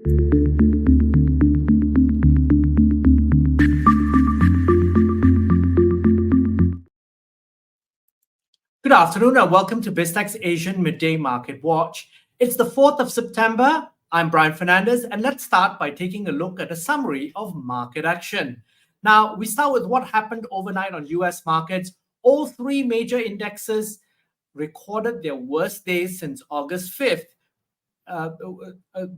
Good afternoon and welcome to BizTech's Asian Midday Market Watch. It's the 4th of September. I'm Brian Fernandez, and let's start by taking a look at a summary of market action. Now, we start with what happened overnight on US markets. All three major indexes recorded their worst days since August 5th,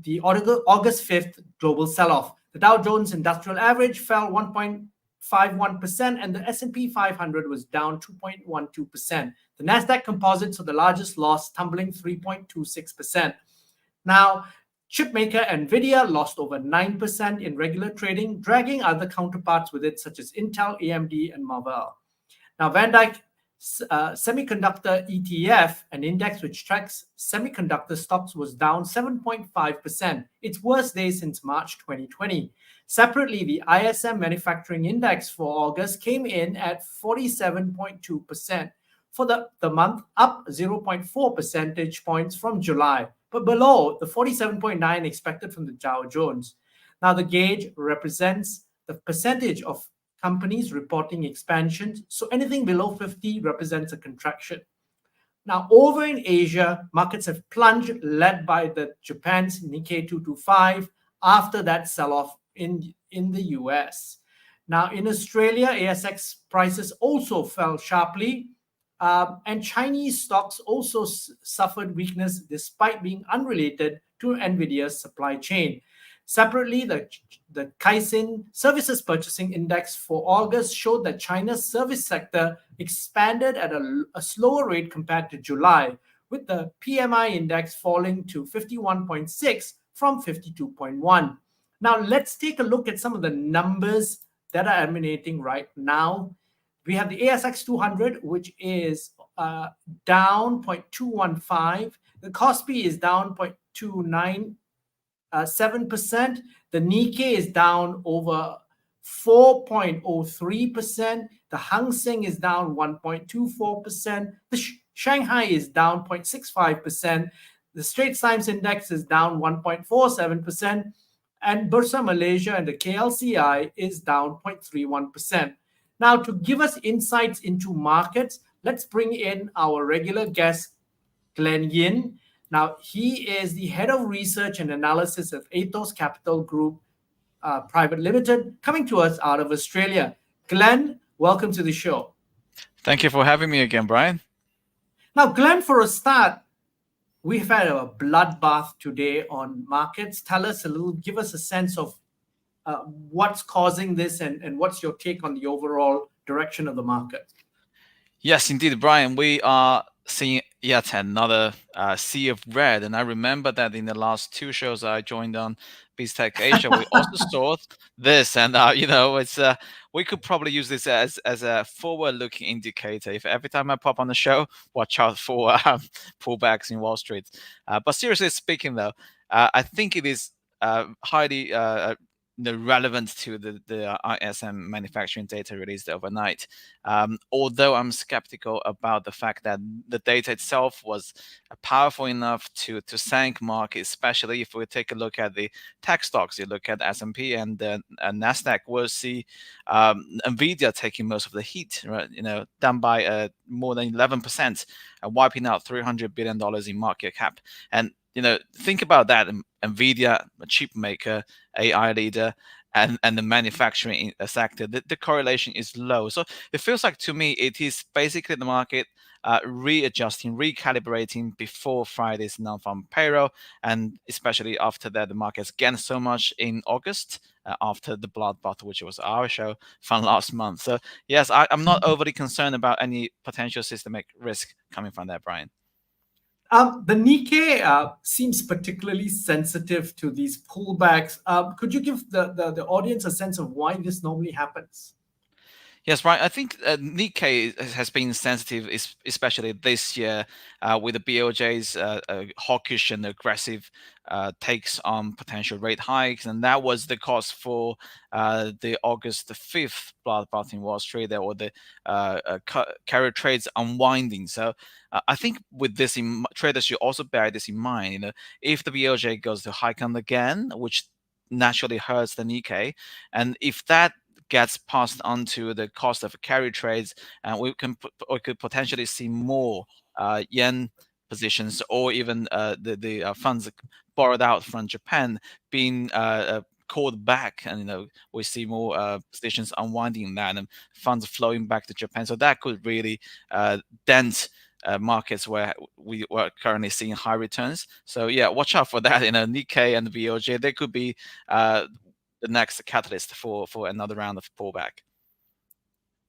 the August 5th global sell-off. The Dow Jones Industrial Average fell 1.51%, and the S&P 500 was down 2.12%. The Nasdaq Composite saw the largest loss, tumbling 3.26%. Now, chipmaker Nvidia lost over 9% in regular trading, dragging other counterparts with it, such as Intel, AMD, and Marvell. Now, Van Dyke Semiconductor ETF, an index which tracks semiconductor stocks, was down 7.5%, its worst day since March 2020. Separately, the ISM Manufacturing Index for August came in at 47.2% for the month, up 0.4 percentage points from July, but below the 47.9 expected from the Dow Jones. Now, the gauge represents the percentage of companies reporting expansions, so anything below 50 represents a contraction. Now, over in Asia, markets have plunged, led by the Japan's Nikkei 225 after that sell-off in the US. Now, in Australia, ASX prices also fell sharply, and Chinese stocks also suffered weakness despite being unrelated to Nvidia's supply chain. Separately, the Caixin Services Purchasing Index for August showed that China's service sector expanded at a slower rate compared to July, with the PMI index falling to 51.6 from 52.1. Now, let's take a look at some of the numbers that are emanating right now. We have the ASX 200, which is down 0.215. The Kospi is down 0.29. 7%. The Nikkei is down over 4.03%. The Hang Seng is down 1.24%. The Shanghai is down 0.65%. The Straits Times Index is down 1.47%. And Bursa Malaysia and the KLCI is down 0.31%. Now, to give us insights into markets, let's bring in our regular guest, Glenn Yin. Now, he is the head of research and analysis of AETOS Capital Group Private Limited, coming to us out of Australia. Glenn, welcome to the show. Thank you for having me again, Brian. Now, Glenn, for a start, we've had a bloodbath today on markets. Tell us a little, give us a sense of what's causing this and what's your take on the overall direction of the market. Yes, indeed, Brian. We are seeing yet another sea of red. And I remember that in the last two shows I joined on BizTech Asia, we also saw this. And, it's we could probably use this as a forward-looking indicator. If every time I pop on the show, watch out for pullbacks in Wall Street. But seriously speaking, though, I think it is highly relevant to the ISM manufacturing data released overnight. Although I'm skeptical about the fact that the data itself was powerful enough to sank market, especially if we take a look at the tech stocks. You look at S&P and Nasdaq, we'll see Nvidia taking most of the heat, right? Down by more than 11%, wiping out $300 billion in market cap. And think about that. Nvidia, a chip maker, AI leader, and the manufacturing sector, the correlation is low. So it feels like to me it is basically the market readjusting, recalibrating before Friday's non-farm payroll, and especially after that, the markets gained so much in August after the bloodbath, which was our show from last month. So yes, I'm not overly concerned about any potential systemic risk coming from that, Brian. The Nikkei seems particularly sensitive to these pullbacks. Could you give the audience a sense of why this normally happens? Yes, right. I think Nikkei has been sensitive, especially this year, with the BOJ's hawkish and aggressive takes on potential rate hikes, and that was the cause for the August the 5th bloodbath in Wall Street, or the carry trades unwinding. So I think with this, traders should also bear this in mind. If the BOJ goes to hike on again, which naturally hurts the Nikkei, and if that gets passed on to the cost of carry trades, and we could potentially see more yen positions, or even the funds borrowed out from Japan being called back, and we see more positions unwinding that, and funds flowing back to Japan. So that could really dent markets where we were currently seeing high returns. So yeah, watch out for that. Nikkei and the BOJ, they could be the next catalyst for another round of pullback.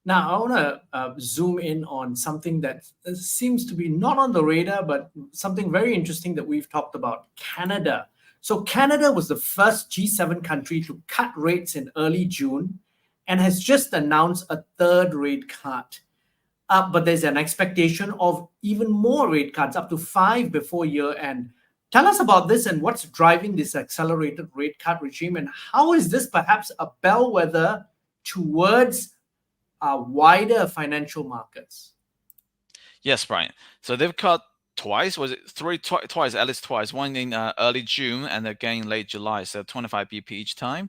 Now, I want to zoom in on something that seems to be not on the radar, but something very interesting that we've talked about: Canada. So, Canada was the first G7 country to cut rates in early June and has just announced a third rate cut. But there's an expectation of even more rate cuts, up to 5 before year end. Tell us about this and what's driving this accelerated rate cut regime, and how is this perhaps a bellwether towards wider financial markets? Yes, Brian. So they've cut twice. Was it twice? At least twice. One in early June and again in late July. So 25 BP each time.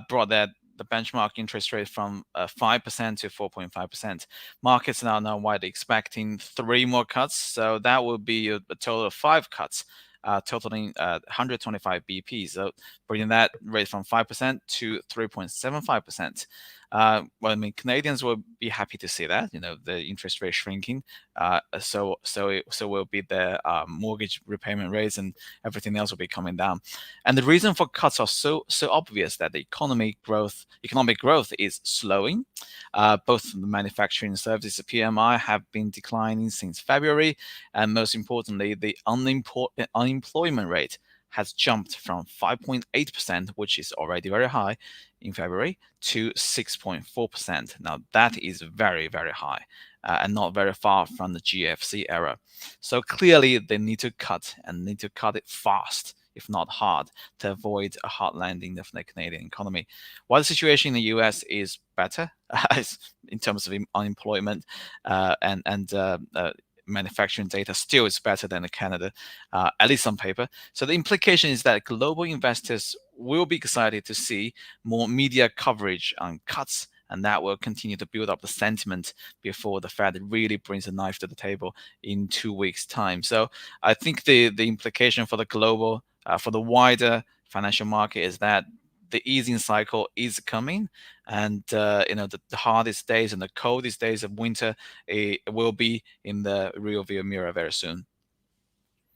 Brought that the benchmark interest rate from 5% to 4.5%. Markets are now widely expecting 3 more cuts. So that will be a total of 5 cuts. Totaling 125 BP, so bringing that rate from 5% to 3.75%. Well, I mean, Canadians will be happy to see that, the interest rate shrinking. So will be their mortgage repayment rates, and everything else will be coming down. And the reason for cuts are so obvious, that the economic growth is slowing. Both the manufacturing and services PMI have been declining since February, and most importantly, the unemployment rate has jumped from 5.8%, which is already very high in February, to 6.4%. Now, that is very, very high, and not very far from the GFC era. So clearly, they need to cut, and need to cut it fast, if not hard, to avoid a hard landing of the Canadian economy. While the situation in the US is better in terms of unemployment and manufacturing data, still is better than Canada, at least on paper. So the implication is that global investors will be excited to see more media coverage on cuts, and that will continue to build up the sentiment before the Fed really brings a knife to the table in 2 weeks' time. So I think the implication for the global, for the wider financial market, is that the easing cycle is coming, and the hardest days and the coldest days of winter will be in the rearview mirror very soon.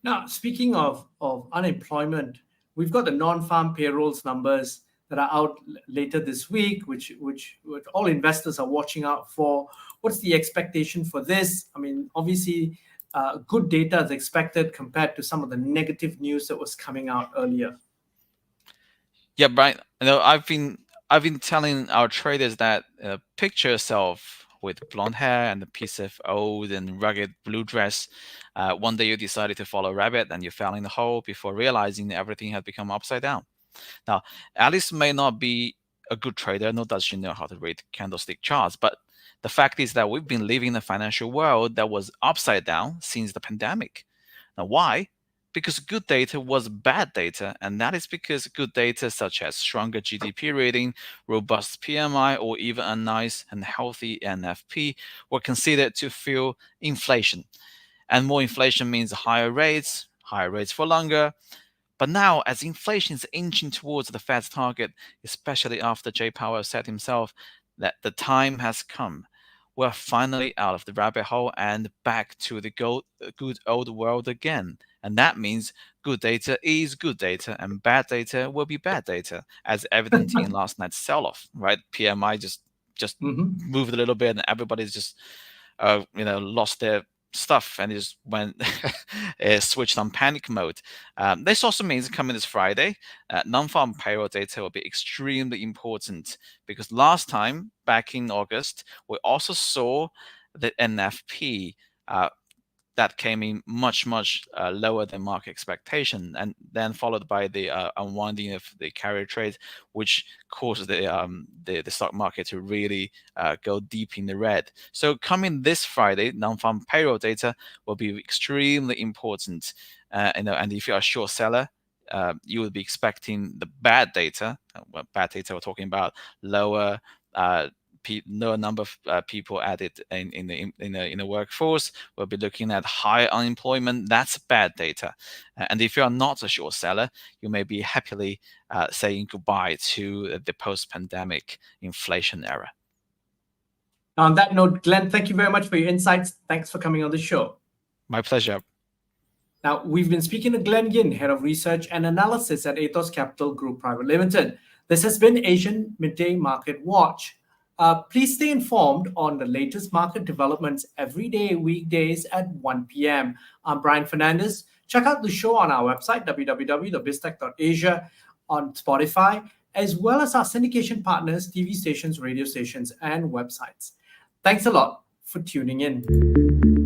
Now, speaking of unemployment, we've got the non-farm payrolls numbers that are out later this week, which all investors are watching out for. What's the expectation for this? I mean, obviously, good data is expected compared to some of the negative news that was coming out earlier. Yeah, Brian. I've been telling our traders that picture yourself with blonde hair and a piece of old and rugged blue dress. One day you decided to follow a rabbit, and you fell in the hole before realizing everything had become upside down. Now, Alice may not be a good trader, nor does she know how to read candlestick charts, but the fact is that we've been living in a financial world that was upside down since the pandemic. Now, why? Because good data was bad data, and that is because good data such as stronger GDP rating, robust PMI, or even a nice and healthy NFP were considered to fuel inflation. And more inflation means higher rates for longer. But now, as inflation is inching towards the Fed's target, especially after Jay Powell said himself that the time has come, we're finally out of the rabbit hole and back to the good old world again. And that means good data is good data, and bad data will be bad data, as evident in last night's sell-off, right? PMI just moved a little bit, and everybody's just lost their stuff, and it just went it switched on panic mode. This also means coming this Friday, non-farm payroll data will be extremely important, because last time back in August we also saw the NFP that came in much lower than market expectation, and then followed by the unwinding of the carrier trade, which caused the stock market to really go deep in the red. So coming this Friday, non-farm payroll data will be extremely important. And if you're a short seller, you would be expecting the bad data. Well, bad data, we're talking about lower no number of people added in the workforce. We'll be looking at high unemployment. That's bad data. And if you are not a short seller, you may be happily saying goodbye to the post-pandemic inflation era. On that note, Glenn, thank you very much for your insights. Thanks for coming on the show. My pleasure. Now, we've been speaking to Glenn Yin, Head of Research and Analysis at AETOS Capital Group Private Limited. This has been Asian Midday Market Watch. Please stay informed on the latest market developments every day, weekdays at 1 p.m. I'm Brian Fernandez. Check out the show on our website, www.biztech.asia, on Spotify, as well as our syndication partners, TV stations, radio stations, and websites. Thanks a lot for tuning in.